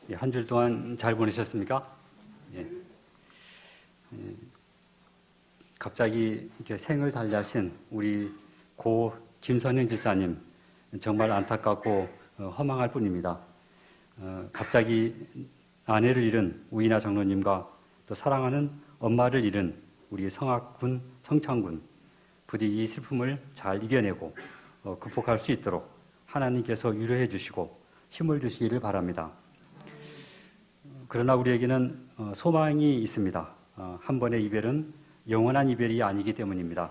예, 한 주 동안 잘 보내셨습니까? 예. 갑자기 이렇게 생을 달리하신 우리 고 김선영 지사님 정말 안타깝고 허망할 뿐입니다. 갑자기 아내를 잃은 우이나 장로님과 또 사랑하는 엄마를 잃은 우리 성학군, 성창군 부디 이 슬픔을 잘 이겨내고 극복할 수 있도록 하나님께서 위로해 주시고 힘을 주시기를 바랍니다. 그러나 우리에게는 소망이 있습니다. 한 번의 이별은 영원한 이별이 아니기 때문입니다.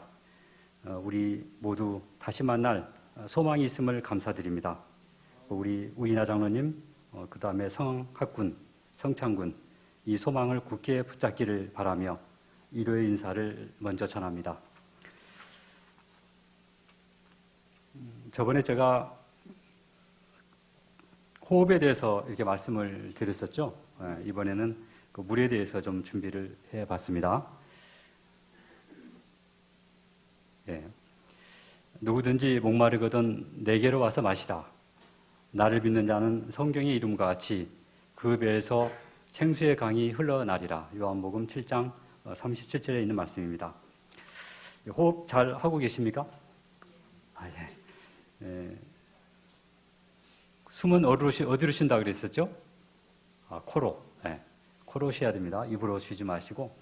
우리 모두 다시 만날 소망이 있음을 감사드립니다. 우리 우이나 장로님, 그 다음에 성학군, 성창군 이 소망을 굳게 붙잡기를 바라며 위로의 인사를 먼저 전합니다. 저번에 제가 호흡에 대해서 이렇게 말씀을 드렸었죠. 이번에는 그 물에 대해서 좀 준비를 해봤습니다. 예. 누구든지 목마르거든 내게로 와서 마시라. 나를 믿는 자는 성경의 이름과 같이 그 배에서 생수의 강이 흘러나리라. 요한복음 7장 37절에 있는 말씀입니다. 호흡 잘 하고 계십니까? 예. 숨은 어디로 쉰다 그랬었죠? 코로. 예. 코로 쉬어야 됩니다. 입으로 쉬지 마시고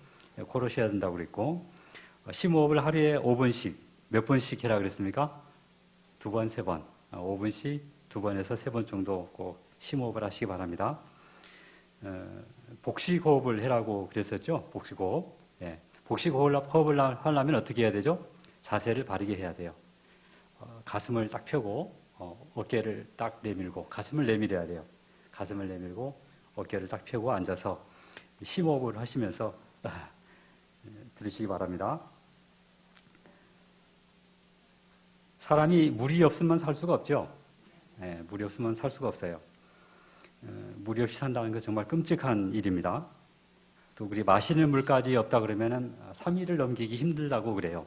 코로 쉬어야 된다고 그랬고 심호흡을 하루에 5번씩 몇 번씩 해라 그랬습니까? 2번, 3번. 5번씩 2번에서 3번 정도 꼭 심호흡을 하시기 바랍니다. 복식호흡을 해라고 그랬었죠? 복식호흡. 예. 복식호흡을 하려면 어떻게 해야 되죠? 자세를 바르게 해야 돼요. 가슴을 딱 펴고 어깨를 딱 내밀고 가슴을 내밀어야 돼요. 가슴을 내밀고 어깨를 딱 펴고 앉아서 심호흡을 하시면서 들으시기 바랍니다. 사람이 물이 없으면 살 수가 없죠. 네, 물이 없으면 살 수가 없어요. 물이 없이 산다는 건 정말 끔찍한 일입니다. 또 우리 마시는 물까지 없다 그러면은 3일을 넘기기 힘들다고 그래요.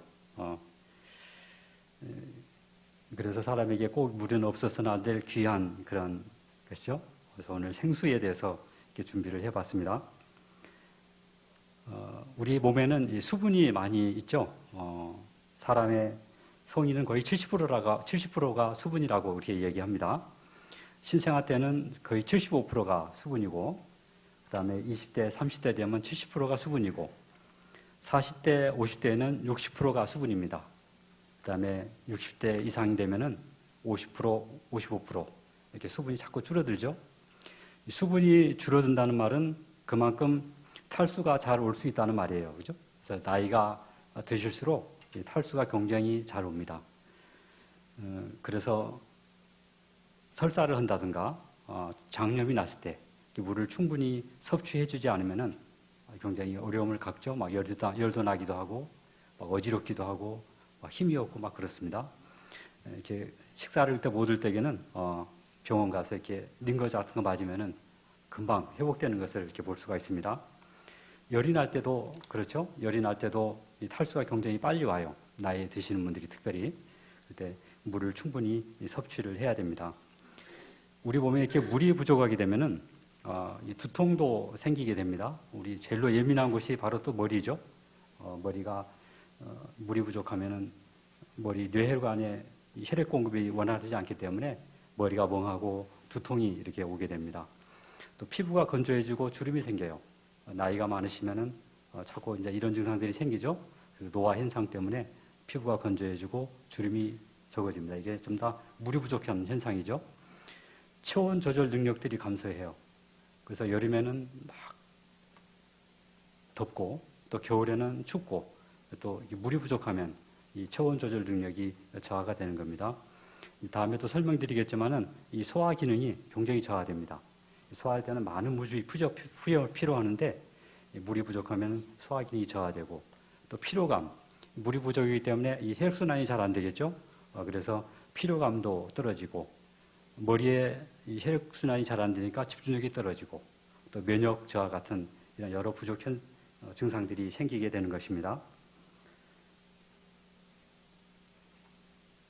그래서 사람에게 꼭 물은 없어서는 안 될 귀한 그런 것이죠. 그래서 오늘 생수에 대해서 이렇게 준비를 해봤습니다. 우리 몸에는 수분이 많이 있죠. 사람의 성인은 거의 70%가 수분이라고 이렇게 얘기합니다. 신생아 때는 거의 75%가 수분이고, 그 다음에 20대, 30대 되면 70%가 수분이고, 40대, 50대에는 60%가 수분입니다. 그 다음에 60대 이상 되면은 50%, 55% 이렇게 수분이 자꾸 줄어들죠. 수분이 줄어든다는 말은 그만큼 탈수가 잘 올 수 있다는 말이에요. 그죠? 그래서 나이가 드실수록 탈수가 굉장히 잘 옵니다. 그래서 설사를 한다든가 장염이 났을 때 물을 충분히 섭취해주지 않으면은 굉장히 어려움을 겪죠. 막 열도 나기도 하고, 막 어지럽기도 하고, 막 힘이 없고 막 그렇습니다. 이렇게 식사를 못 할 때에는 병원 가서 이렇게 링거즈 같은 거 맞으면은 금방 회복되는 것을 이렇게 볼 수가 있습니다. 열이 날 때도 그렇죠. 열이 날 때도 이 탈수가 굉장히 빨리 와요. 나이 드시는 분들이 특별히 그때 물을 충분히 섭취를 해야 됩니다. 우리 몸에 이렇게 물이 부족하게 되면은 이 두통도 생기게 됩니다. 우리 제일로 예민한 곳이 바로 또 머리죠. 머리가 물이 부족하면은 머리 뇌혈관에 혈액 공급이 원활하지 않기 때문에 머리가 멍하고 두통이 이렇게 오게 됩니다. 또 피부가 건조해지고 주름이 생겨요. 나이가 많으시면은 자꾸 이제 이런 증상들이 생기죠. 노화 현상 때문에 피부가 건조해지고 주름이 적어집니다. 이게 좀 다 물이 부족한 현상이죠. 체온 조절 능력들이 감소해요. 그래서 여름에는 막 덥고 또 겨울에는 춥고 또 물이 부족하면 이 체온 조절 능력이 저하가 되는 겁니다. 다음에 또 설명드리겠지만은 이 소화 기능이 굉장히 저하됩니다. 소화할 때는 많은 물이 필요하는데 물이 부족하면 소화 기능이 저하되고 또 피로감, 물이 부족이기 때문에 이 혈액순환이 잘 안 되겠죠. 그래서 피로감도 떨어지고 머리에 이 혈액순환이 잘 안 되니까 집중력이 떨어지고 또 면역 저하 같은 이런 여러 부족 증상들이 생기게 되는 것입니다.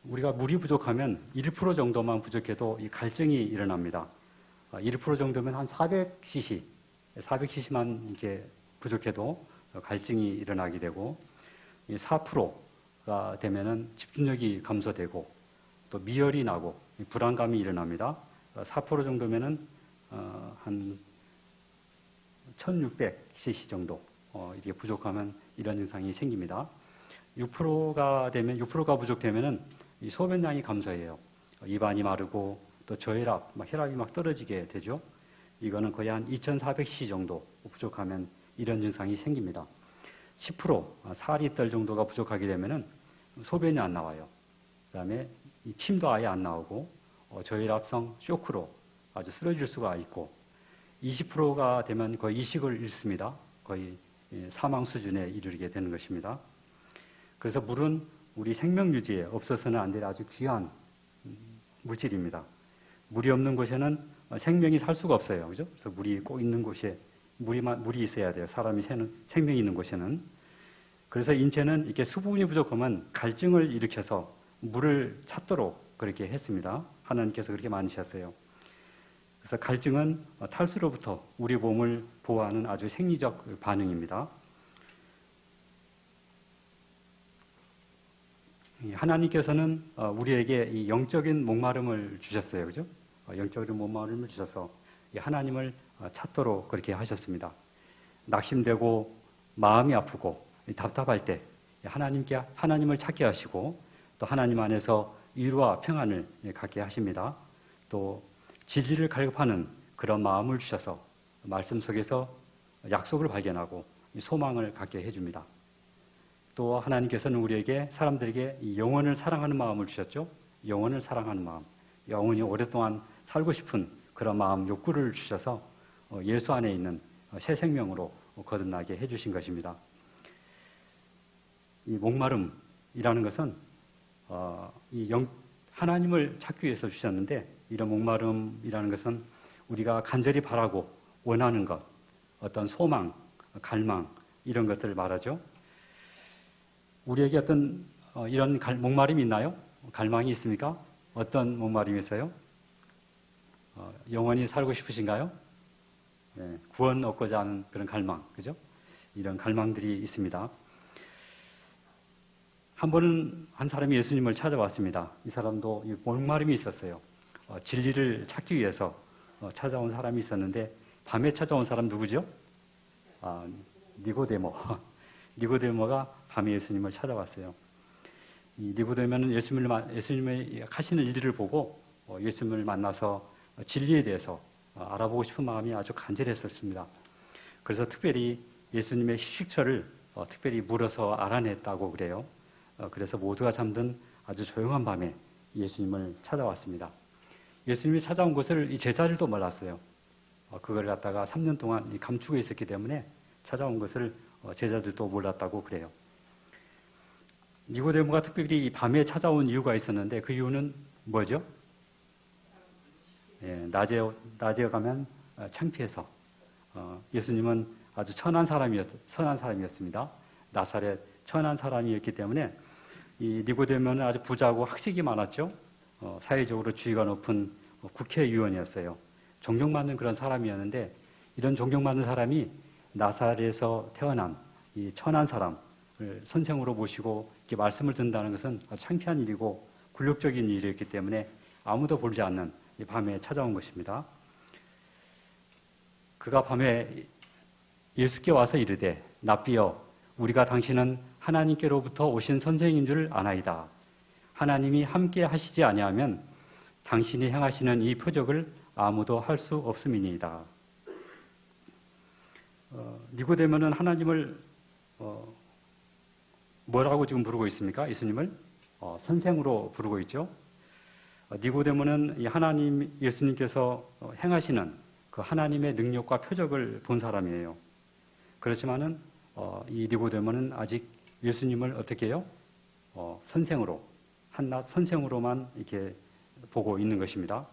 우리가 물이 부족하면 1% 정도만 부족해도 이 갈증이 일어납니다. 1% 정도면 한 400cc, 400cc만 이렇게 부족해도 갈증이 일어나게 되고, 4%가 되면은 집중력이 감소되고, 또 미열이 나고 불안감이 일어납니다. 4% 정도면은 한 1600cc 정도 이게 부족하면 이런 증상이 생깁니다. 6%가 부족되면은 이 소변량이 감소해요. 입안이 마르고 또 저혈압, 혈압이 막 떨어지게 되죠. 이거는 거의 한 2400cc 정도 부족하면 이런 증상이 생깁니다. 10%, 4리터 정도가 부족하게 되면은 소변이 안 나와요. 그다음에 이 침도 아예 안 나오고 저혈압성 쇼크로 아주 쓰러질 수가 있고, 20%가 되면 거의 이식을 잃습니다. 거의 사망 수준에 이르게 되는 것입니다. 그래서 물은 우리 생명 유지에 없어서는 안 될 아주 귀한 물질입니다. 물이 없는 곳에는 생명이 살 수가 없어요. 그죠? 그래서 물이 꼭 있는 곳에 물이 있어야 돼요. 사람이 생명이 있는 곳에는. 그래서 인체는 이렇게 수분이 부족하면 갈증을 일으켜서 물을 찾도록 그렇게 했습니다. 하나님께서 그렇게 만드셨어요. 그래서 갈증은 탈수로부터 우리 몸을 보호하는 아주 생리적 반응입니다. 하나님께서는 우리에게 이 영적인 목마름을 주셨어요. 그죠? 영적인 목마름을 주셔서 하나님을 찾도록 그렇게 하셨습니다. 낙심되고 마음이 아프고 답답할 때 하나님을 찾게 하시고, 또 하나님 안에서 위로와 평안을 갖게 하십니다. 또 진리를 갈급하는 그런 마음을 주셔서 말씀 속에서 약속을 발견하고 소망을 갖게 해줍니다. 또 하나님께서는 우리에게, 사람들에게 이 영혼을 사랑하는 마음을 주셨죠. 영혼을 사랑하는 마음, 영혼이 오랫동안 살고 싶은 그런 마음, 욕구를 주셔서 예수 안에 있는 새 생명으로 거듭나게 해주신 것입니다. 이 목마름이라는 것은 하나님을 찾기 위해서 주셨는데, 이런 목마름이라는 것은 우리가 간절히 바라고 원하는 것, 어떤 소망, 갈망, 이런 것들을 말하죠. 우리에게 어떤 이런 목마름이 있나요? 갈망이 있습니까? 어떤 목마름이 있어요? 영원히 살고 싶으신가요? 네, 구원 얻고자 하는 그런 갈망, 그죠? 이런 갈망들이 있습니다. 한 번은 한 사람이 예수님을 찾아왔습니다. 이 사람도 목마름이 있었어요. 진리를 찾기 위해서 찾아온 사람이 있었는데, 밤에 찾아온 사람 누구죠? 니고데모. 니고데모가 밤에 예수님을 찾아왔어요. 이 니고데모는 예수님의 하시는 일들을 보고 예수님을 만나서 진리에 대해서 알아보고 싶은 마음이 아주 간절했었습니다. 그래서 특별히 예수님의 휴식처를 특별히 물어서 알아냈다고 그래요. 그래서 모두가 잠든 아주 조용한 밤에 예수님을 찾아왔습니다. 예수님이 찾아온 것을 이 제자들도 몰랐어요. 그걸 갖다가 3년 동안 감추고 있었기 때문에 찾아온 것을 제자들도 몰랐다고 그래요. 니고데모가 특별히 이 밤에 찾아온 이유가 있었는데, 그 이유는 뭐죠? 낮에 가면 창피해서. 예수님은 아주 선한 사람이었습니다. 나사렛 선한 사람이었기 때문에 이 니고데모는 아주 부자고 학식이 많았죠. 사회적으로 지위가 높은 국회의원이었어요. 존경받는 그런 사람이었는데, 이런 존경받는 사람이 나사렛에서 태어난 이 천한 사람을 선생으로 모시고 이렇게 말씀을 듣는다는 것은 창피한 일이고 굴욕적인 일이었기 때문에 아무도 보지 않는 이 밤에 찾아온 것입니다. 그가 밤에 예수께 와서 이르되, 납비여, 우리가 당신은 하나님께로부터 오신 선생인 줄 아나이다. 하나님이 함께 하시지 아니하면 당신이 행하시는 이 표적을 아무도 할 수 없음이니이다. 니고데모는 하나님을 뭐라고 지금 부르고 있습니까? 예수님을 선생으로 부르고 있죠. 니고데모는 예수님께서 행하시는 그 하나님의 능력과 표적을 본 사람이에요. 그렇지만은 이 니고데모는 아직 예수님을 어떻게 해요? 선생으로, 한낱 선생으로만 이렇게 보고 있는 것입니다.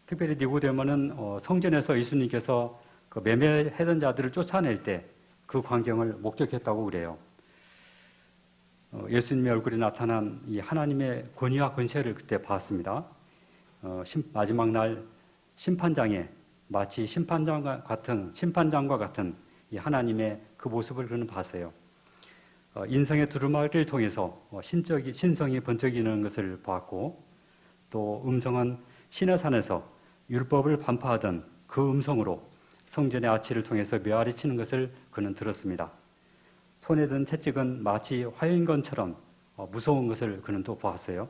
특별히 니고데모는 성전에서 예수님께서 그 매매하던 자들을 쫓아낼 때 그 광경을 목격했다고 그래요. 예수님의 얼굴에 나타난 이 하나님의 권위와 권세를 그때 봤습니다. 마지막 날 심판장에 마치 심판장과 같은 이 하나님의 그 모습을 그는 봤어요. 인성의 두루마리를 통해서 신성이 번쩍이는 것을 보았고, 또 음성은 시내산에서 율법을 반파하던 그 음성으로 성전의 아치를 통해서 메아리 치는 것을 그는 들었습니다. 손에 든 채찍은 마치 화인건처럼 무서운 것을 그는 또 보았어요.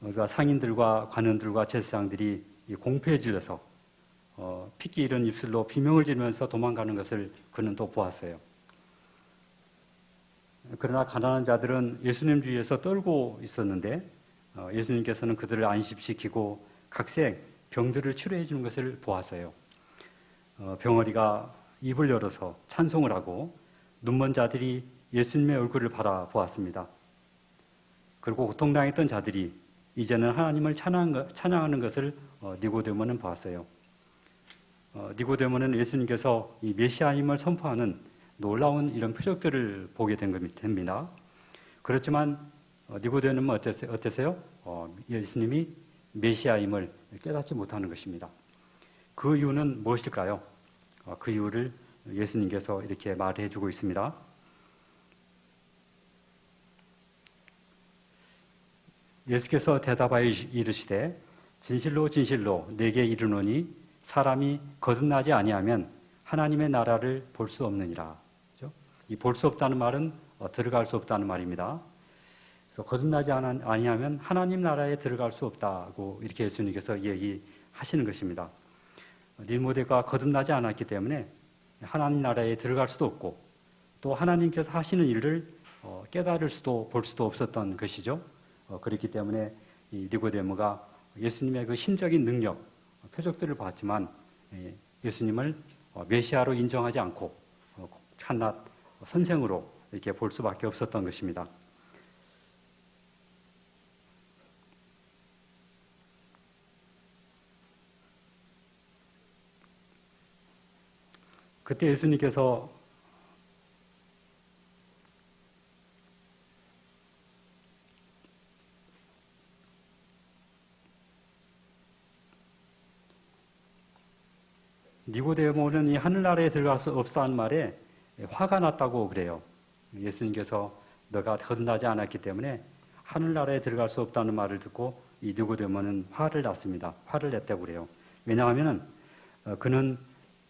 그러니까 상인들과 관원들과 제사장들이 공포에 질려서 핏기 잃은 입술로 비명을 지르면서 도망가는 것을 그는 또 보았어요. 그러나 가난한 자들은 예수님 주위에서 떨고 있었는데 예수님께서는 그들을 안심시키고 각색 병들을 치료해 주는 것을 보았어요. 병아리가 입을 열어서 찬송을 하고 눈먼 자들이 예수님의 얼굴을 바라보았습니다. 그리고 고통당했던 자들이 이제는 하나님을 찬양하는 것을 니고데모는 보았어요. 니고데모는 예수님께서 이 메시아임을 선포하는 놀라운 이런 표적들을 보게 됩니다. 그렇지만 니고데모는 어땠어요? 예수님이 메시아임을 깨닫지 못하는 것입니다. 그 이유는 무엇일까요? 그 이유를 예수님께서 이렇게 말해 주고 있습니다. 예수께서 대답하여 이르시되 진실로 진실로 내게 이르노니 사람이 거듭나지 아니하면 하나님의 나라를 볼 수 없느니라. 이 볼 수 없다는 말은 들어갈 수 없다는 말입니다. 그래서 거듭나지 아니하면 하나님 나라에 들어갈 수 없다고 이렇게 예수님께서 얘기하시는 것입니다. 니고데모가 거듭나지 않았기 때문에 하나님 나라에 들어갈 수도 없고 또 하나님께서 하시는 일을 깨달을 수도 볼 수도 없었던 것이죠. 그렇기 때문에 이 니고데모가 예수님의 그 신적인 능력, 표적들을 봤지만 예수님을 메시아로 인정하지 않고 한낱 선생으로 이렇게 볼 수밖에 없었던 것입니다. 그때 예수님께서 니고데모는 이 하늘나라에 들어갈 수 없다는 말에 화가 났다고 그래요. 예수님께서 너가 거듭나지 않았기 때문에 하늘나라에 들어갈 수 없다는 말을 듣고 이 니고데모는 화를 났습니다. 화를 냈다고 그래요. 왜냐하면 그는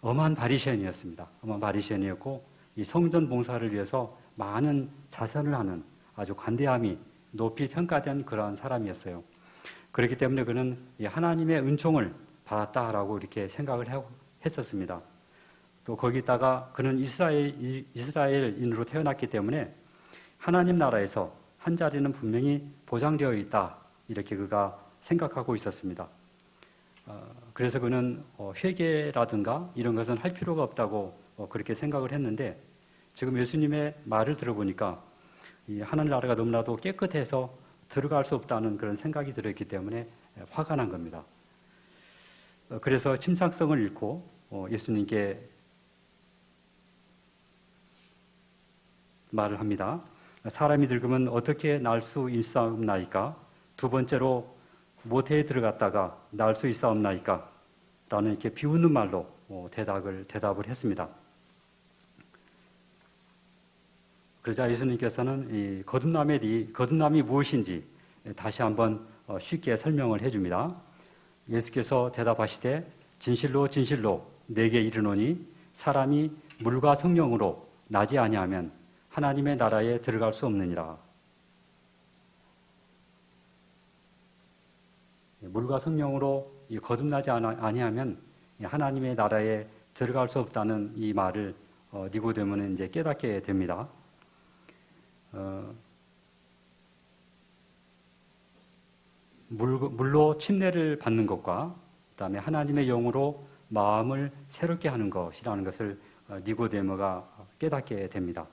엄한 바리새인이었습니다. 엄한 바리새인이었고 이 성전 봉사를 위해서 많은 자선을 하는 아주 관대함이 높이 평가된 그러한 사람이었어요. 그렇기 때문에 그는 하나님의 은총을 받았다라고 이렇게 생각을 했었습니다. 또 거기다가 그는 이스라엘인으로 태어났기 때문에 하나님 나라에서 한 자리는 분명히 보장되어 있다 이렇게 그가 생각하고 있었습니다. 그래서 그는 회개라든가 이런 것은 할 필요가 없다고 그렇게 생각을 했는데 지금 예수님의 말을 들어보니까 이 하나님 나라가 너무나도 깨끗해서 들어갈 수 없다는 그런 생각이 들었기 때문에 화가 난 겁니다. 그래서 침착성을 잃고 예수님께 말을 합니다. 사람이 늙으면 어떻게 날 수 있사옵나이까? 두 번째로 모태에 들어갔다가 날 수 있사옵나이까? 라는 이렇게 비웃는 말로 대답을 했습니다. 그러자 예수님께서는 이 거듭남이 무엇인지 다시 한번 쉽게 설명을 해줍니다. 예수께서 대답하시되 진실로 진실로 내게 이르노니 사람이 물과 성령으로 나지 아니하면 하나님의 나라에 들어갈 수 없느니라. 물과 성령으로 거듭나지 아니하면 하나님의 나라에 들어갈 수 없다는 이 말을 니고데모는 이제 깨닫게 됩니다. 물로 침례를 받는 것과 그다음에 하나님의 영으로 마음을 새롭게 하는 것이라는 것을 니고데모가 깨닫게 됩니다.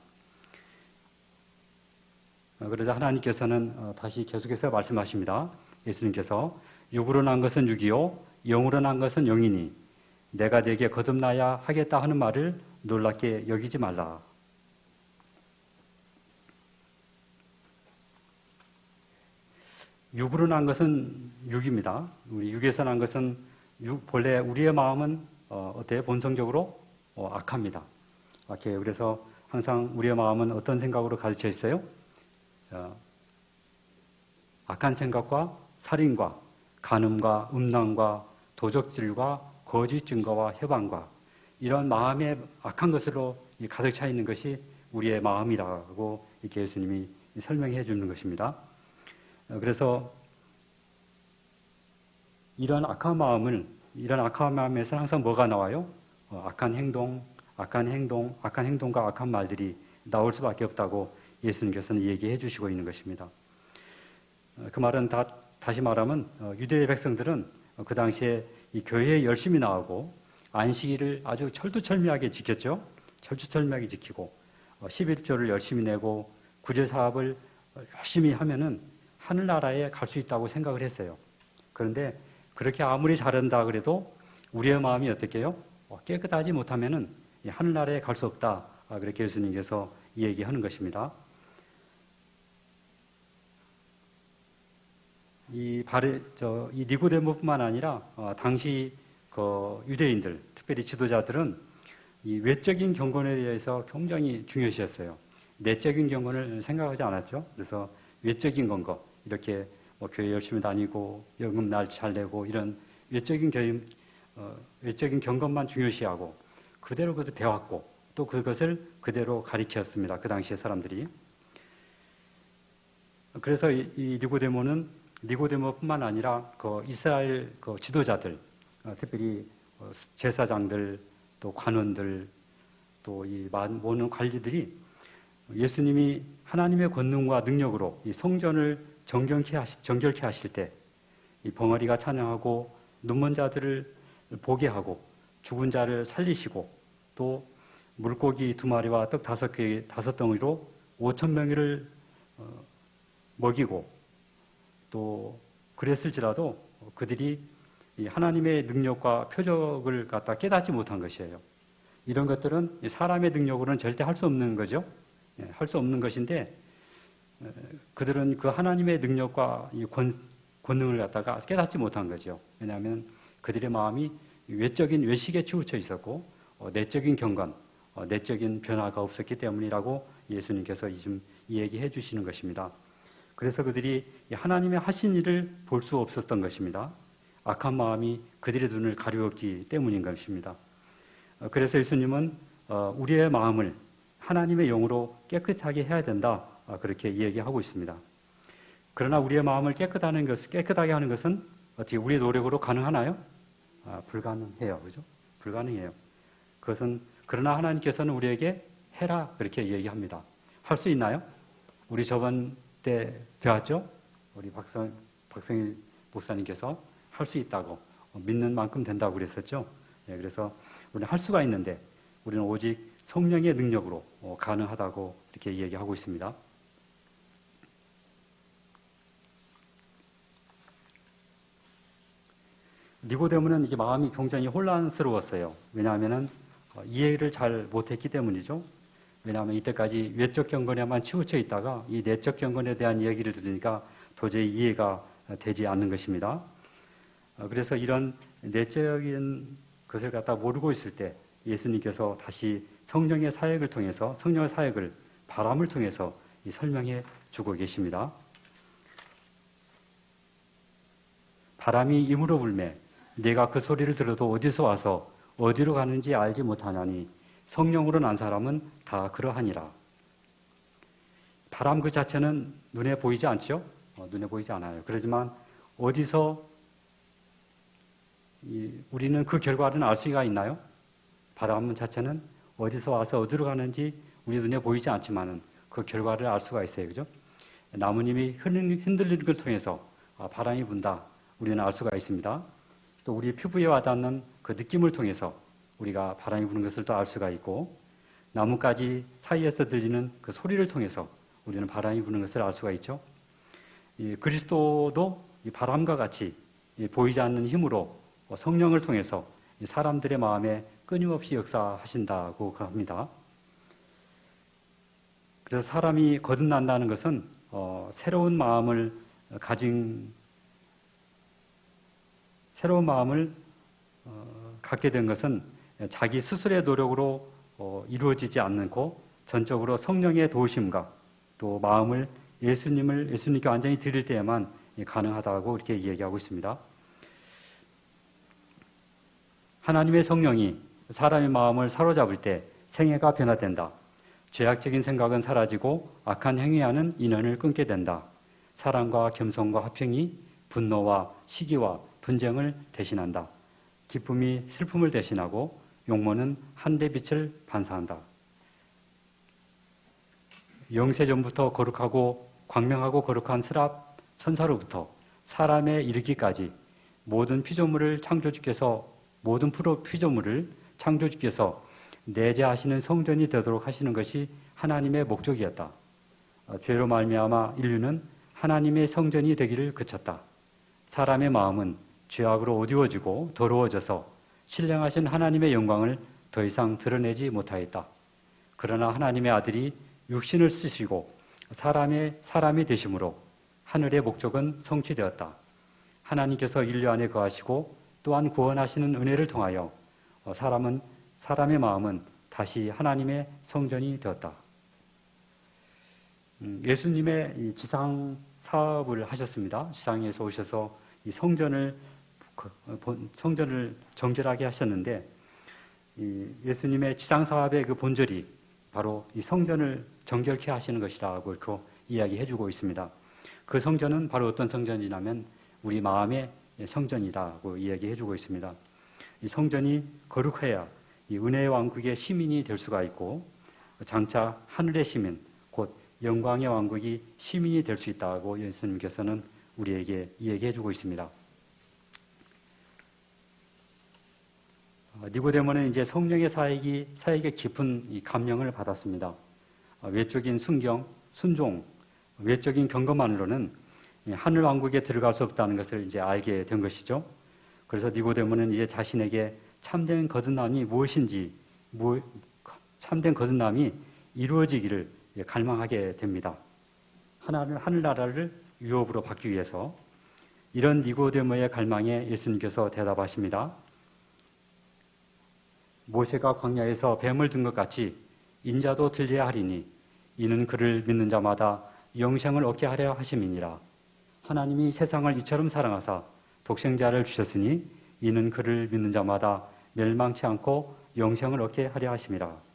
그러자 하나님께서는 다시 계속해서 말씀하십니다. 예수님께서 육으로 난 것은 육이요 영으로 난 것은 영이니 내가 네게 거듭나야 하겠다 하는 말을 놀랍게 여기지 말라. 육으로 난 것은 육입니다. 우리 육에서 난 것은 본래 우리의 마음은 어때요? 본성적으로 악합니다. 그래서 항상 우리의 마음은 어떤 생각으로 가르쳐 있어요? 악한 생각과 살인과 간음과 음란과 도적질과 거짓 증거와 해방과 이런 마음의 악한 것으로 가득 차 있는 것이 우리의 마음이라고 이렇게 예수님이 설명해 주는 것입니다. 그래서 이런 악한 마음에서 항상 뭐가 나와요? 악한 행동과 악한 말들이 나올 수밖에 없다고 예수님께서는 얘기해 주시고 있는 것입니다. 그 말은 다시 말하면 유대 백성들은 그 당시에 이 교회에 열심히 나오고 안식일을 아주 철두철미하게 지켰죠. 철두철미하게 지키고 11조를 열심히 내고 구제 사업을 열심히 하면은 하늘나라에 갈 수 있다고 생각을 했어요. 그런데 그렇게 아무리 잘한다 그래도 우리의 마음이 어떻게 해요? 깨끗하지 못하면은 하늘나라에 갈 수 없다. 그렇게 예수님께서 얘기하는 것입니다. 이 니고데모뿐만 아니라 당시 그 유대인들, 특별히 지도자들은 이 외적인 경건에 대해서 굉장히 중요시했어요. 내적인 경건을 생각하지 않았죠. 그래서 외적인 건거 이렇게 교회 열심히 다니고 연금날 잘 내고 이런 외적인 경건만 중요시하고 그대로 배웠고 또 그것을 그대로 가리켰습니다. 그 당시의 사람들이. 그래서 이 니고데모뿐만 아니라 그 이스라엘 그 지도자들, 특별히 제사장들, 또 관원들, 또 이 모든 관리들이 예수님이 하나님의 권능과 능력으로 이 성전을 정결케 하실 때 이 벙어리가 찬양하고 눈먼 자들을 보게 하고 죽은 자를 살리시고 또 물고기 2마리와 떡 5덩이로 5,000명을 먹이고 또 그랬을지라도 그들이 하나님의 능력과 표적을 갖다 깨닫지 못한 것이에요. 이런 것들은 사람의 능력으로는 절대 할 수 없는 거죠. 할 수 없는 것인데 그들은 그 하나님의 능력과 이 권능을 갖다가 깨닫지 못한 거죠. 왜냐하면 그들의 마음이 외식에 치우쳐 있었고 내적인 경건, 내적인 변화가 없었기 때문이라고 예수님께서 지금 얘기해 주시는 것입니다. 그래서 그들이 하나님의 하신 일을 볼 수 없었던 것입니다. 악한 마음이 그들의 눈을 가리웠기 때문인 것입니다. 그래서 예수님은 우리의 마음을 하나님의 영으로 깨끗하게 해야 된다. 그렇게 얘기하고 있습니다. 그러나 우리의 마음을 깨끗하게 하는 것은 어떻게 우리의 노력으로 가능하나요? 불가능해요. 그죠? 불가능해요. 그러나 하나님께서는 우리에게 해라. 그렇게 얘기합니다. 할 수 있나요? 우리 저번 때 배웠죠? 우리 박성일 목사님께서 할 수 있다고 믿는 만큼 된다고 그랬었죠. 그래서 우리는 할 수가 있는데 우리는 오직 성령의 능력으로 가능하다고 이렇게 얘기하고 있습니다. 니고데모는 이게 마음이 굉장히 혼란스러웠어요. 왜냐하면은 이해를 잘 못했기 때문이죠. 왜냐하면 이때까지 외적 경건에만 치우쳐 있다가 이 내적 경건에 대한 이야기를 들으니까 도저히 이해가 되지 않는 것입니다. 그래서 이런 내적인 것을 갖다 모르고 있을 때 예수님께서 다시 성령의 사역을 바람을 통해서 설명해 주고 계십니다. 바람이 임으로 불매 내가 그 소리를 들어도 어디서 와서 어디로 가는지 알지 못하나니 성령으로 난 사람은 다 그러하니라. 바람 그 자체는 눈에 보이지 않죠? 눈에 보이지 않아요. 그렇지만 어디서 우리는 그 결과를 알 수가 있나요? 바람 자체는 어디서 와서 어디로 가는지 우리 눈에 보이지 않지만은 그 결과를 알 수가 있어요. 그죠? 나무님이 흔들리는 걸 통해서 바람이 분다. 우리는 알 수가 있습니다. 또 우리 피부에 와닿는 그 느낌을 통해서 우리가 바람이 부는 것을 또 알 수가 있고 나뭇가지 사이에서 들리는 그 소리를 통해서 우리는 바람이 부는 것을 알 수가 있죠. 그리스도도 이 바람과 같이 보이지 않는 힘으로 성령을 통해서 사람들의 마음에 끊임없이 역사하신다고 합니다. 그래서 사람이 거듭난다는 것은 새로운 마음을 가진 새로운 마음을 갖게 된 것은 자기 스스로의 노력으로 이루어지지 않고 전적으로 성령의 도우심과 또 마음을 예수님께 완전히 드릴 때에만 가능하다고 이렇게 이야기하고 있습니다. 하나님의 성령이 사람의 마음을 사로잡을 때 생애가 변화된다. 죄악적인 생각은 사라지고 악한 행위하는 인연을 끊게 된다. 사랑과 겸손과 화평이 분노와 시기와 분쟁을 대신한다. 기쁨이 슬픔을 대신하고 용모는 하늘의 빛을 반사한다. 영세전부터 거룩하고 광명하고 거룩한 스랍 천사로부터 사람에 이르기까지 모든 피조물을 창조주께서 내재하시는 성전이 되도록 하시는 것이 하나님의 목적이었다. 죄로 말미암아 인류는 하나님의 성전이 되기를 그쳤다. 사람의 마음은 죄악으로 어두워지고 더러워져서 신령하신 하나님의 영광을 더 이상 드러내지 못하였다. 그러나 하나님의 아들이 육신을 쓰시고 사람이 되심으로 하늘의 목적은 성취되었다. 하나님께서 인류 안에 거하시고 또한 구원하시는 은혜를 통하여 사람의 마음은 다시 하나님의 성전이 되었다. 예수님의 이 지상 사업을 하셨습니다. 지상에서 오셔서 이 성전을 정결하게 하셨는데, 예수님의 지상 사업의 그 본절이 바로 이 성전을 정결케 하시는 것이라고 이렇게 이야기해주고 있습니다. 그 성전은 바로 어떤 성전이냐면 우리 마음의 성전이라고 이야기해주고 있습니다. 이 성전이 거룩해야 이 은혜의 왕국의 시민이 될 수가 있고, 장차 하늘의 시민, 곧 영광의 왕국이 시민이 될 수 있다고 예수님께서는 우리에게 이야기해주고 있습니다. 니고데모는 이제 성령의 사역에 깊은 이 감명을 받았습니다. 외적인 순종, 외적인 경건만으로는 하늘 왕국에 들어갈 수 없다는 것을 이제 알게 된 것이죠. 그래서 니고데모는 이제 자신에게 참된 거듭남이 무엇인지, 참된 거듭남이 이루어지기를 갈망하게 됩니다. 하늘나라를 유업으로 받기 위해서. 이런 니고데모의 갈망에 예수님께서 대답하십니다. 모세가 광야에서 뱀을 든 것 같이 인자도 들려야 하리니 이는 그를 믿는 자마다 영생을 얻게 하려 하심이니라. 하나님이 세상을 이처럼 사랑하사 독생자를 주셨으니 이는 그를 믿는 자마다 멸망치 않고 영생을 얻게 하려 하심이라.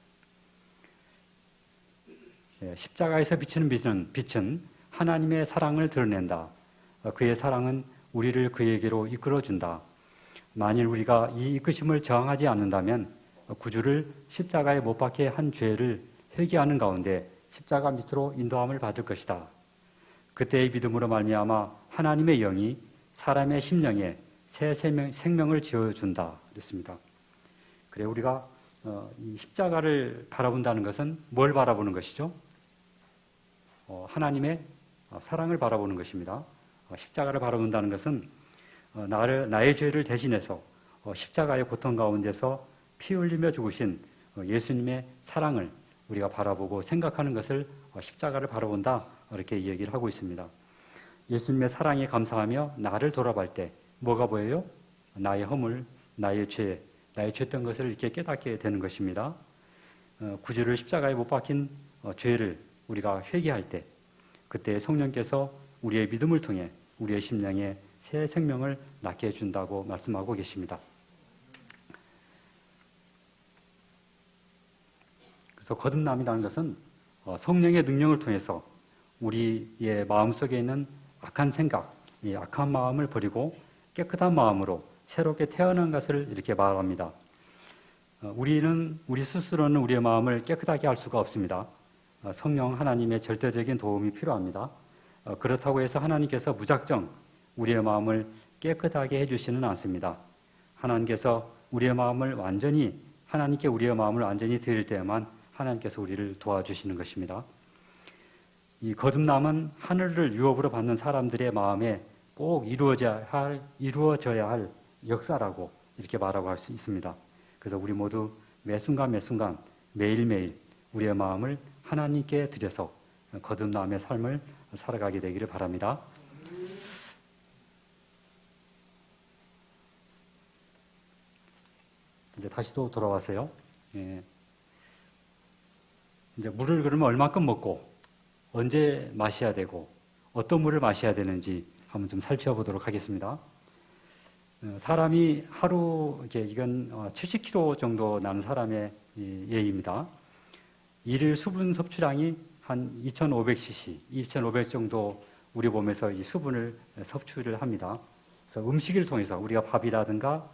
십자가에서 비치는 빛은 하나님의 사랑을 드러낸다. 그의 사랑은 우리를 그에게로 이끌어준다. 만일 우리가 이 이끄심을 저항하지 않는다면 구주를 십자가에 못 박게 한 죄를 회개하는 가운데 십자가 밑으로 인도함을 받을 것이다. 그때의 믿음으로 말미암아 하나님의 영이 사람의 심령에 새 생명을 지어준다. 그랬습니다. 그래, 우리가 이 십자가를 바라본다는 것은 뭘 바라보는 것이죠? 하나님의 사랑을 바라보는 것입니다. 십자가를 바라본다는 것은 나의 죄를 대신해서 십자가의 고통 가운데서 피 흘리며 죽으신 예수님의 사랑을 우리가 바라보고 생각하는 것을 십자가를 바라본다, 이렇게 얘기를 하고 있습니다. 예수님의 사랑에 감사하며 나를 돌아볼 때 뭐가 보여요? 나의 허물, 나의 죄던 것을 이렇게 깨닫게 되는 것입니다. 구주를 십자가에 못 박힌 죄를 우리가 회개할 때, 그때 성령께서 우리의 믿음을 통해 우리의 심령에 새 생명을 낳게 해준다고 말씀하고 계십니다. 그래서 거듭남이라는 것은 성령의 능력을 통해서 우리의 마음속에 있는 악한 생각, 이 악한 마음을 버리고 깨끗한 마음으로 새롭게 태어난 것을 이렇게 말합니다. 우리 스스로는 우리의 마음을 깨끗하게 할 수가 없습니다. 성령 하나님의 절대적인 도움이 필요합니다. 그렇다고 해서 하나님께서 무작정 우리의 마음을 깨끗하게 해주시는 않습니다. 하나님께서 하나님께 우리의 마음을 완전히 드릴 때에만 하나님께서 우리를 도와주시는 것입니다. 이 거듭남은 하늘을 유업으로 받는 사람들의 마음에 꼭 이루어져야 할 역사라고 이렇게 말하고 할 수 있습니다. 그래서 우리 모두 매 순간 매일매일 우리의 마음을 하나님께 드려서 거듭남의 삶을 살아가게 되기를 바랍니다. 이제 다시 또 돌아와서요. 예. 이제 물을 그러면 얼마큼 먹고 언제 마셔야 되고 어떤 물을 마셔야 되는지 한번 좀 살펴보도록 하겠습니다. 사람이 하루 이건 70kg 정도 나는 사람의 예입니다. 일일 수분 섭취량이 한 2,500cc, 2,500 정도 우리 몸에서 이 수분을 섭취를 합니다. 그래서 음식을 통해서 우리가 밥이라든가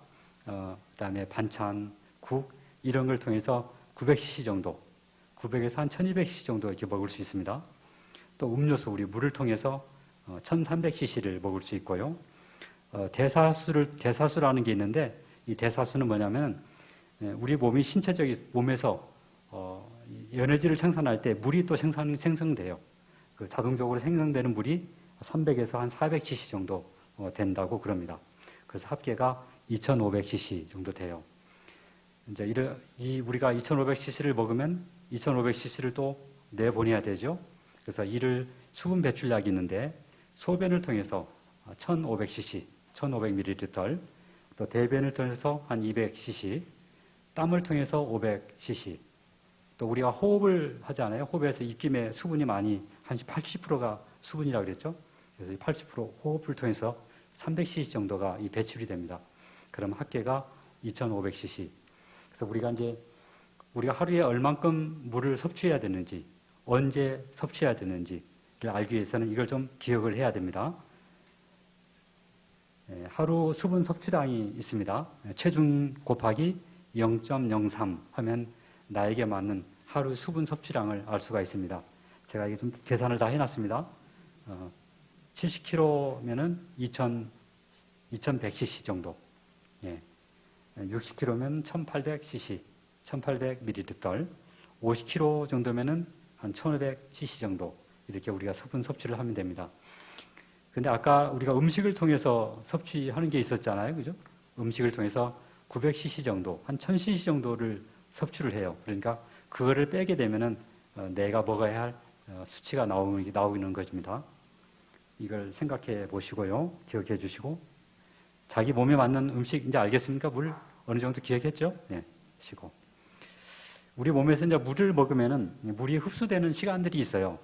그다음에 반찬, 국 이런 걸 통해서 900cc 정도, 900에서 한 1200cc 정도 이렇게 먹을 수 있습니다. 또 음료수, 우리 물을 통해서 1300cc를 먹을 수 있고요. 대사수라는 게 있는데 이 대사수는 뭐냐면 우리 몸이 몸에서 에너지를 생산할 때 물이 또 생성돼요. 그 자동적으로 생성되는 물이 300에서 한 400cc 정도 된다고 그럽니다. 그래서 합계가 2,500cc 정도 돼요. 이제 우리가 2,500cc를 먹으면 2,500cc를 또 내보내야 되죠. 그래서 이를 수분 배출약이 있는데 소변을 통해서 1,500cc, 1,500ml, 또 대변을 통해서 한 200cc, 땀을 통해서 500cc, 또 우리가 호흡을 하잖아요. 호흡에서 입김에 수분이 많이 한 80%가 수분이라고 그랬죠. 그래서 80% 호흡을 통해서 300cc 정도가 이 배출이 됩니다. 그럼 합계가 2,500cc. 그래서 우리가 하루에 얼만큼 물을 섭취해야 되는지, 언제 섭취해야 되는지를 알기 위해서는 이걸 좀 기억을 해야 됩니다. 하루 수분 섭취량이 있습니다. 체중 곱하기 0.03 하면 나에게 맞는 하루 수분 섭취량을 알 수가 있습니다. 제가 이게 좀 계산을 다 해놨습니다. 70kg면은 2,100cc 정도. 60kg면 1,800cc, 1,800ml. 50kg 정도면은 한 1,500cc 정도. 이렇게 우리가 수분 섭취를 하면 됩니다. 근데 아까 우리가 음식을 통해서 섭취하는 게 있었잖아요. 그죠? 음식을 통해서 900cc 정도, 한 1,000cc 정도를 섭취를 해요. 그러니까 그거를 빼게 되면은 내가 먹어야 할 수치가 나오는 것입니다. 이걸 생각해 보시고요. 기억해 주시고. 자기 몸에 맞는 음식 이제 알겠습니까? 물 어느 정도 기억했죠? 네. 시고. 우리 몸에서 이제 물을 먹으면은 물이 흡수되는 시간들이 있어요.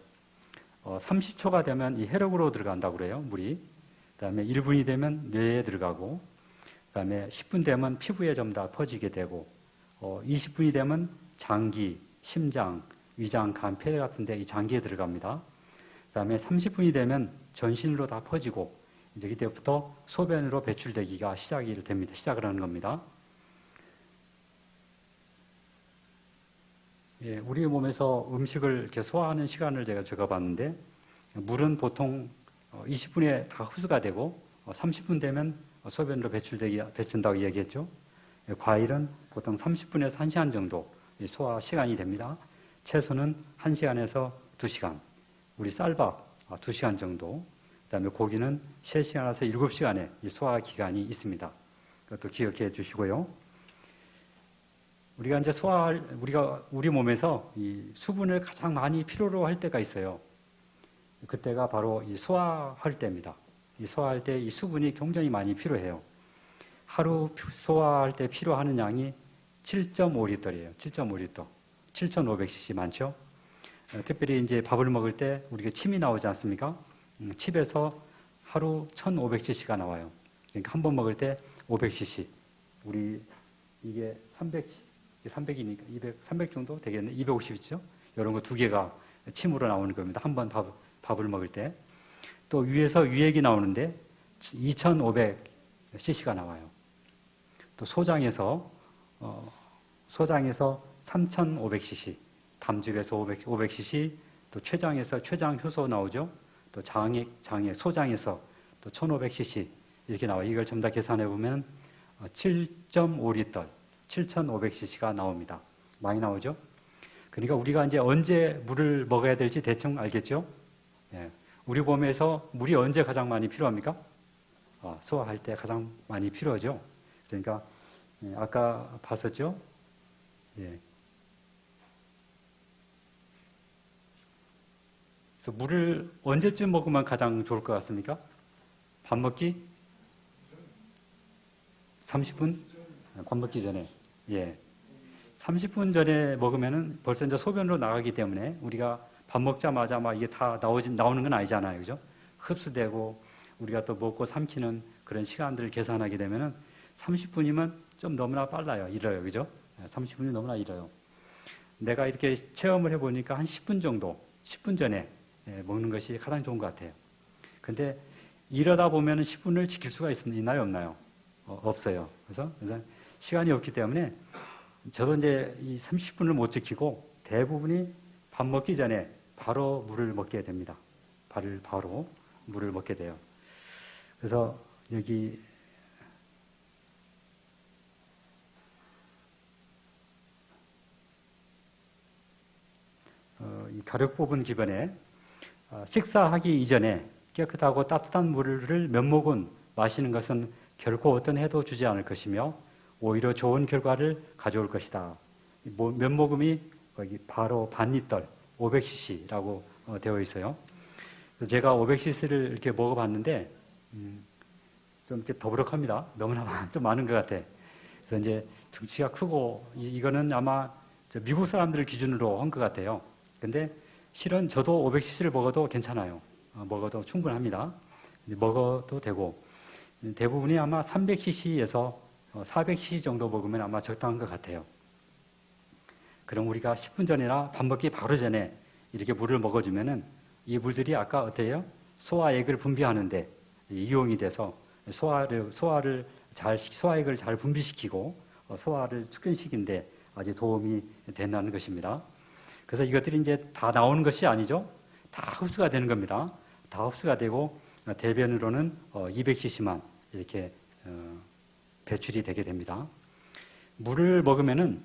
30초가 되면 이 혈액으로 들어간다고 그래요, 물이. 그다음에 1분이 되면 뇌에 들어가고, 그다음에 10분 되면 피부에 좀 다 퍼지게 되고, 20분이 되면 장기, 심장, 위장, 간, 폐 같은 데 이 장기에 들어갑니다. 그다음에 30분이 되면 전신으로 다 퍼지고, 이제 이때부터 소변으로 배출되기가 시작을 하는 겁니다. 예, 우리 몸에서 음식을 이렇게 소화하는 시간을 제가 적어봤는데, 물은 보통 20분에 다 흡수가 되고, 30분 되면 소변으로 배출된다고 얘기했죠. 예, 과일은 보통 30분에서 1시간 정도 소화 시간이 됩니다. 채소는 1시간에서 2시간, 우리 쌀밥 2시간 정도, 그 다음에 고기는 3시간에서 7시간의 소화 기간이 있습니다. 그것도 기억해 주시고요. 우리가 이제 우리 몸에서 이 수분을 가장 많이 필요로 할 때가 있어요. 그때가 바로 이 소화할 때입니다. 이 소화할 때 이 수분이 굉장히 많이 필요해요. 하루 소화할 때 필요하는 양이 7.5리터예요. 7.5리터. 7,500cc 많죠? 특별히 이제 밥을 먹을 때 우리가 침이 나오지 않습니까? 칩에서 하루 1,500cc가 나와요. 그러니까 한 번 먹을 때 500cc. 우리 이게 300이니까 300 정도 되겠네. 250 있죠? 이런 거 두 개가 침으로 나오는 겁니다. 한 번 밥을 먹을 때. 또 위에서 유액이 나오는데 2,500cc가 나와요. 또 소장에서 3,500cc, 담즙에서 500cc, 또 췌장에서 췌장 효소 나오죠. 또 소장에서 또 1,500cc 이렇게 나와요. 이걸 전부 다 계산해 보면 7.5리터, 7,500cc가 나옵니다. 많이 나오죠? 그러니까 우리가 이제 언제 물을 먹어야 될지 대충 알겠죠? 예. 우리 몸에서 물이 언제 가장 많이 필요합니까? 소화할 때 가장 많이 필요하죠. 그러니까 아까 봤었죠? 예. 그래서 물을 언제쯤 먹으면 가장 좋을 것 같습니까? 밥 먹기? 30분? 밥 먹기 전에. 예. 30분 전에 먹으면은 벌써 이제 소변으로 나가기 때문에 우리가 밥 먹자마자 막 이게 다 나오는 건 아니잖아요. 그죠? 흡수되고 우리가 또 먹고 삼키는 그런 시간들을 계산하게 되면은 30분이면 좀 너무나 빨라요. 이뤄요. 그죠? 30분이 너무나 이뤄요. 내가 이렇게 체험을 해보니까 한 10분 정도, 10분 전에 먹는 것이 가장 좋은 것 같아요. 근데 이러다 보면은 10분을 지킬 수가 있나요? 없나요? 없어요. 그래서 시간이 없기 때문에 저도 이제 이 30분을 못 지키고 대부분이 밥 먹기 전에 바로 물을 먹게 됩니다. 바로 물을 먹게 돼요. 그래서 여기 이 가력 뽑은 기반에 식사하기 이전에 깨끗하고 따뜻한 물을 몇 모금 마시는 것은 결코 어떤 해도 주지 않을 것이며 오히려 좋은 결과를 가져올 것이다. 몇 모금이 거기 바로 반리터 500cc라고 되어 있어요. 그래서 제가 500cc를 이렇게 먹어봤는데 좀 이렇게 더부룩합니다. 너무나 좀 많은 것 같아. 그래서 이제 등치가 크고 이거는 아마 미국 사람들을 기준으로 한 것 같아요. 근데 실은 저도 500cc를 먹어도 괜찮아요. 먹어도 충분합니다. 먹어도 되고 대부분이 아마 300cc에서 400cc 정도 먹으면 아마 적당한 것 같아요. 그럼 우리가 10분 전이나 밥 먹기 바로 전에 이렇게 물을 먹어주면은 이 물들이 아까 어때요? 소화액을 분비하는데 이용이 돼서 소화액을 잘 분비시키고 소화를促進시키는데 아주 도움이 된다는 것입니다. 그래서 이것들이 이제 다 나오는 것이 아니죠. 다 흡수가 되는 겁니다. 다 흡수가 되고 대변으로는 200cc만 이렇게 배출이 되게 됩니다. 물을 먹으면은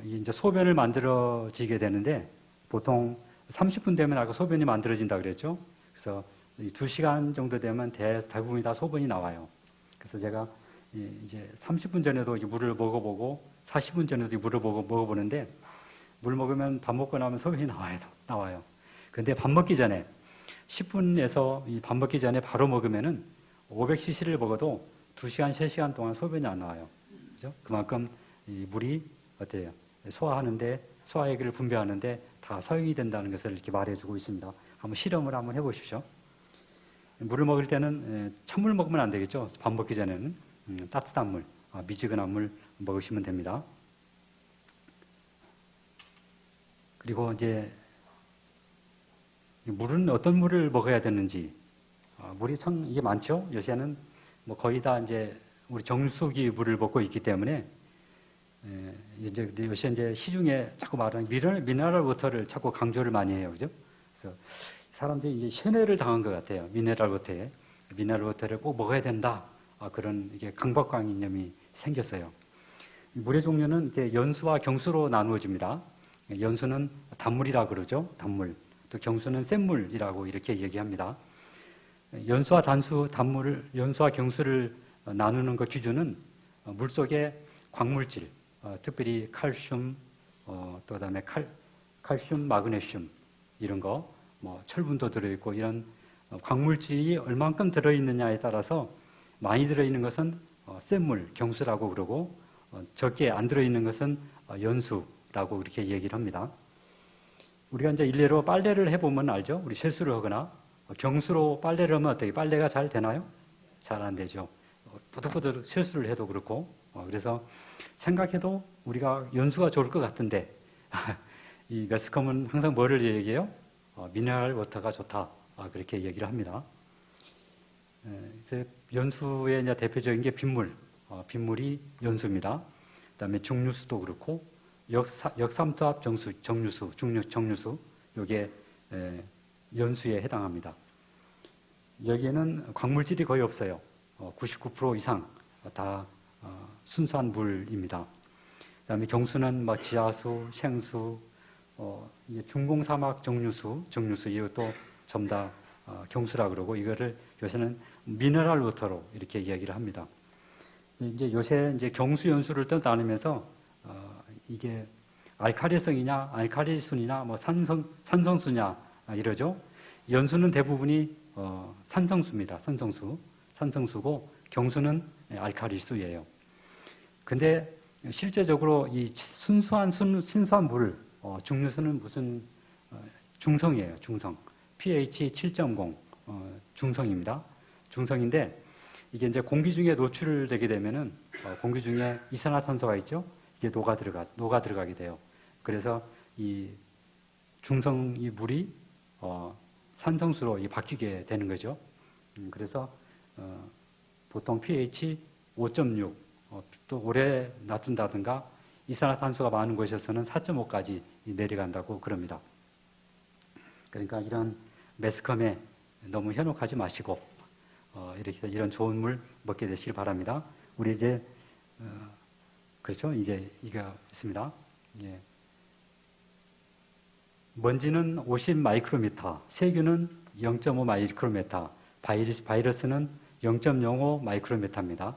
이제 소변을 만들어지게 되는데 보통 30분 되면 아까 소변이 만들어진다 그랬죠. 그래서 2시간 정도 되면 대부분이 다 소변이 나와요. 그래서 제가 이제 30분 전에도 물을 먹어보고 40분 전에도 물을 먹어보는데 물 먹으면 밥 먹고 나면 소변이 나와요. 근데 밥 먹기 전에 10분에서 밥 먹기 전에 바로 먹으면은 500cc를 먹어도 2시간, 3시간 동안 소변이 안 나와요. 그죠? 그만큼 이 물이 어때요? 소화액을 분비하는데 다 사용이 된다는 것을 이렇게 말해주고 있습니다. 한번 실험을 한번 해보십시오. 물을 먹을 때는 찬물 먹으면 안 되겠죠. 밥 먹기 전에는 따뜻한 물, 미지근한 물 먹으시면 됩니다. 그리고 이제 물은 어떤 물을 먹어야 되는지 물이 참 이게 많죠. 요새는 뭐 거의 다 이제 우리 정수기 물을 먹고 있기 때문에 이제 요새 이제 시중에 자꾸 말하는 미네랄 워터를 자꾸 강조를 많이 해요, 그죠? 그래서 사람들이 이제 세뇌를 당한 것 같아요. 미네랄 워터를 꼭 먹어야 된다. 그런 이게 강박관념이 생겼어요. 물의 종류는 이제 연수와 경수로 나누어집니다. 연수는 단물이라 그러죠. 단물. 또 경수는 센물이라고 이렇게 얘기합니다. 연수와 경수를 나누는 것 기준은 물 속의 광물질, 특별히 칼슘, 또 그다음에 칼슘, 마그네슘 이런 거, 뭐 철분도 들어있고 이런 광물질이 얼만큼 들어있느냐에 따라서 많이 들어있는 것은 센물, 경수라고 그러고 적게 안 들어있는 것은 연수라고 이렇게 얘기를 합니다. 우리가 이제 일례로 빨래를 해보면 알죠? 우리 세수를 하거나 경수로 빨래를 하면 어떻게 빨래가 잘 되나요? 잘 안 되죠. 부득부득 세수를 해도 그렇고 그래서 생각해도 우리가 연수가 좋을 것 같은데 이 매스컴은 항상 뭐를 얘기해요? 미네랄 워터가 좋다. 그렇게 얘기를 합니다. 그래서 연수의 이제 대표적인 게 빗물, 빗물이 연수입니다. 그다음에 중류수도 그렇고 역삼투압 정류수, 이게 연수에 해당합니다. 여기에는 광물질이 거의 없어요. 99% 이상 다 순수한 물입니다. 그다음에 경수는 뭐 지하수, 생수, 중공사막 정류수 이것도 전부 다 경수라 그러고 이거를 요새는 미네랄 워터로 이렇게 이야기를 합니다. 이제 요새 이제 경수 연수를 또 나누면서 이게 알칼리성이냐, 알칼리순이냐, 뭐 산성수냐 이러죠. 연수는 대부분이 산성수입니다. 산성수고 경수는 알칼리수예요. 근데 실제적으로 이 순수한 물, 중류수는 무슨 중성이에요. 중성. pH 7.0 중성입니다. 중성인데 이게 이제 공기 중에 노출되게 되면은 공기 중에 이산화탄소가 있죠. 이게 녹아 들어가게 돼요. 그래서 이 중성 이 물이 산성수로 바뀌게 되는 거죠. 그래서 보통 pH 5.6 또 오래 놔둔다든가 이산화탄소가 많은 곳에서는 4.5까지 내려간다고 그럽니다. 그러니까 이런 매스컴에 너무 현혹하지 마시고 이런 좋은 물 먹게 되시길 바랍니다. 우리 이제 그렇죠? 이제 이거 있습니다. 예. 먼지는 50 마이크로미터, 세균은 0.5 마이크로미터, 바이러스는 0.05 마이크로미터입니다.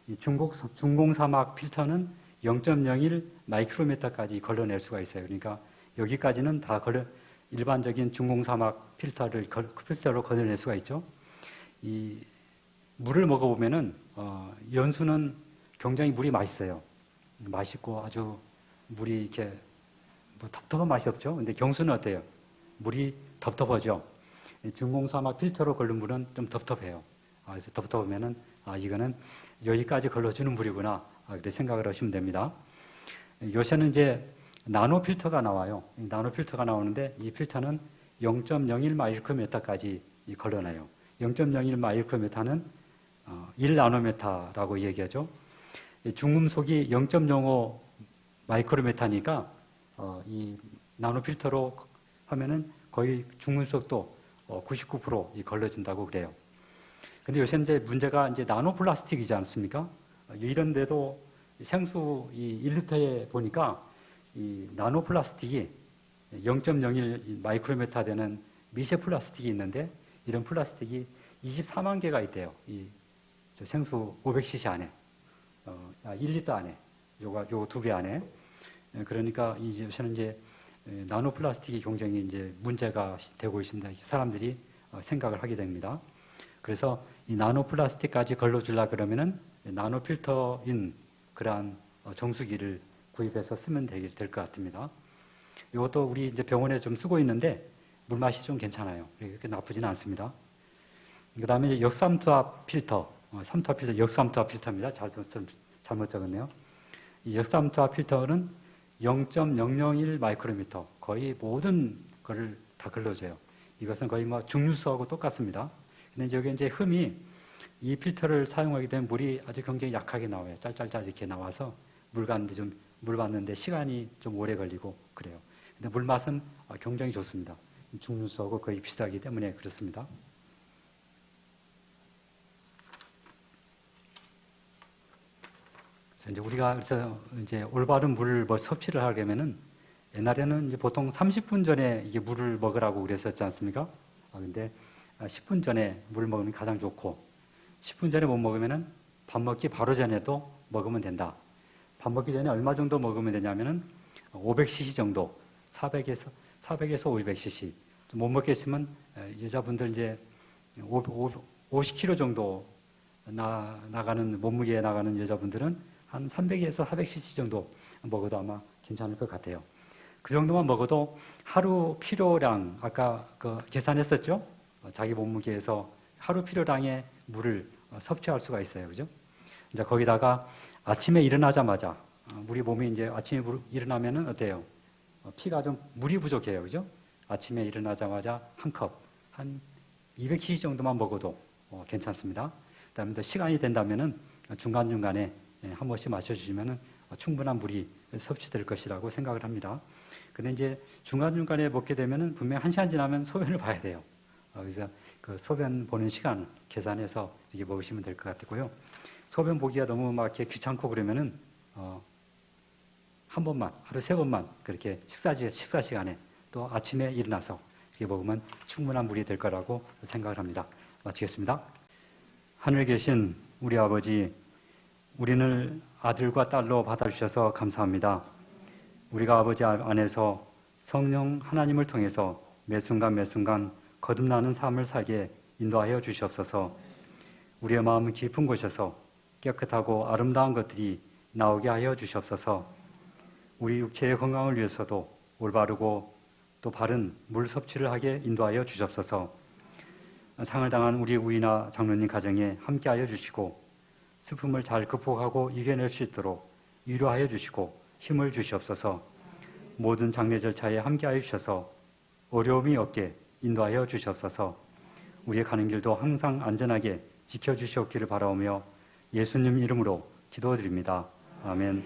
이 중공사막 필터는 0.01 마이크로미터까지 걸러낼 수가 있어요. 그러니까 여기까지는 다 일반적인 중공사막 필터로 걸러낼 수가 있죠. 이 물을 먹어보면은 연수는 굉장히 물이 맛있어요. 맛있고 아주 물이 이렇게 텁텁한 맛이 없죠. 근데 경수는 어때요? 물이 텁텁하죠. 중공사막 필터로 걸른 물은 좀 텁텁해요. 그래서 텁텁하면은 이거는 여기까지 걸러주는 물이구나. 그렇게 생각을 하시면 됩니다. 요새는 이제 나노 필터가 나와요. 나노 필터가 나오는데 이 필터는 0.01 마이크로미터까지 걸러내요. 0.01 마이크로미터는 1나노미터라고 얘기하죠. 중금속이 0.05 마이크로미터니까 이 나노 필터로 하면은 거의 중금속도 99% 걸러진다고 그래요. 근데 요새 이제 문제가 이제 나노 플라스틱이지 않습니까? 이런 데도 생수 이 1리터에 보니까 이 나노 플라스틱이 0.01 마이크로미터 되는 미세 플라스틱이 있는데 이런 플라스틱이 24만 개가 있대요. 이 생수 500cc 안에, 1리터 안에, 요 두 배 안에. 그러니까 요새는 이제 나노 플라스틱이 굉장히 이제 문제가 되고 있습니다. 사람들이 생각을 하게 됩니다. 그래서 이 나노 플라스틱까지 걸러주려 그러면은 나노 필터인 그러한 정수기를 구입해서 쓰면 될 것 같습니다. 이것도 우리 이제 병원에 좀 쓰고 있는데 물맛이 좀 괜찮아요. 그렇게 나쁘지는 않습니다. 그 다음에 역삼투압 필터, 삼투압 필터, 역삼투압 필터입니다. 잘못 적었네요. 이 역삼투압 필터는 0.001 마이크로미터, 거의 모든 것을 다 걸러줘요. 이것은 거의 중류수하고 똑같습니다. 근데 여기 이제 흠이 이 필터를 사용하게 되면 물이 아주 굉장히 약하게 나와요. 짤짤짤 이렇게 나와서 물 받는데 시간이 좀 오래 걸리고 그래요. 근데 물 맛은 굉장히 좋습니다. 중류수하고 거의 비슷하기 때문에 그렇습니다. 그래서 이제 우리가 이제 올바른 물을 섭취를 하려면은 옛날에는 이제 보통 30분 전에 이게 물을 먹으라고 그랬었지 않습니까? 근데 10분 전에 물 먹으면 가장 좋고 10분 전에 못 먹으면은 밥 먹기 바로 전에도 먹으면 된다. 밥 먹기 전에 얼마 정도 먹으면 되냐면은 500cc 정도, 400에서 500cc. 못 먹겠으면 여자분들 이제 50kg 정도 나가는 몸무게에 나가는 여자분들은 한 300에서 400cc 정도 먹어도 아마 괜찮을 것 같아요. 그 정도만 먹어도 하루 필요량 아까 계산했었죠? 자기 몸무게에서 하루 필요량의 물을 섭취할 수가 있어요, 그죠? 이제 거기다가 아침에 일어나자마자 우리 몸이 이제 아침에 일어나면은 어때요? 피가 좀 물이 부족해요, 그죠? 아침에 일어나자마자 한 컵, 한 200cc 정도만 먹어도 괜찮습니다. 그다음에 시간이 된다면은 중간 중간에 한 번씩 마셔주시면은 충분한 물이 섭취될 것이라고 생각을 합니다. 근데 이제 중간 중간에 먹게 되면은 분명 1시간 지나면 소변을 봐야 돼요. 그래서 그 소변 보는 시간 계산해서 이렇게 먹으시면 될 것 같고요. 소변 보기가 너무 막 이렇게 귀찮고 그러면은 한 번만, 하루 3번만 그렇게 식사 시간에 또 아침에 일어나서 이렇게 먹으면 충분한 물이 될 거라고 생각을 합니다. 마치겠습니다. 하늘에 계신 우리 아버지, 우리를 아들과 딸로 받아주셔서 감사합니다. 우리가 아버지 안에서 성령 하나님을 통해서 매 순간 거듭나는 삶을 살게 인도하여 주시옵소서. 우리의 마음은 깊은 곳에서 깨끗하고 아름다운 것들이 나오게 하여 주시옵소서. 우리 육체의 건강을 위해서도 올바르고 또 바른 물 섭취를 하게 인도하여 주시옵소서. 상을 당한 우리 우이나 장로님 가정에 함께하여 주시고 슬픔을 잘 극복하고 이겨낼 수 있도록 위로하여 주시고 힘을 주시옵소서. 모든 장례 절차에 함께하여 주셔서 어려움이 없게 인도하여 주시옵소서. 우리의 가는 길도 항상 안전하게 지켜주시옵기를 바라오며 예수님 이름으로 기도드립니다. 아멘.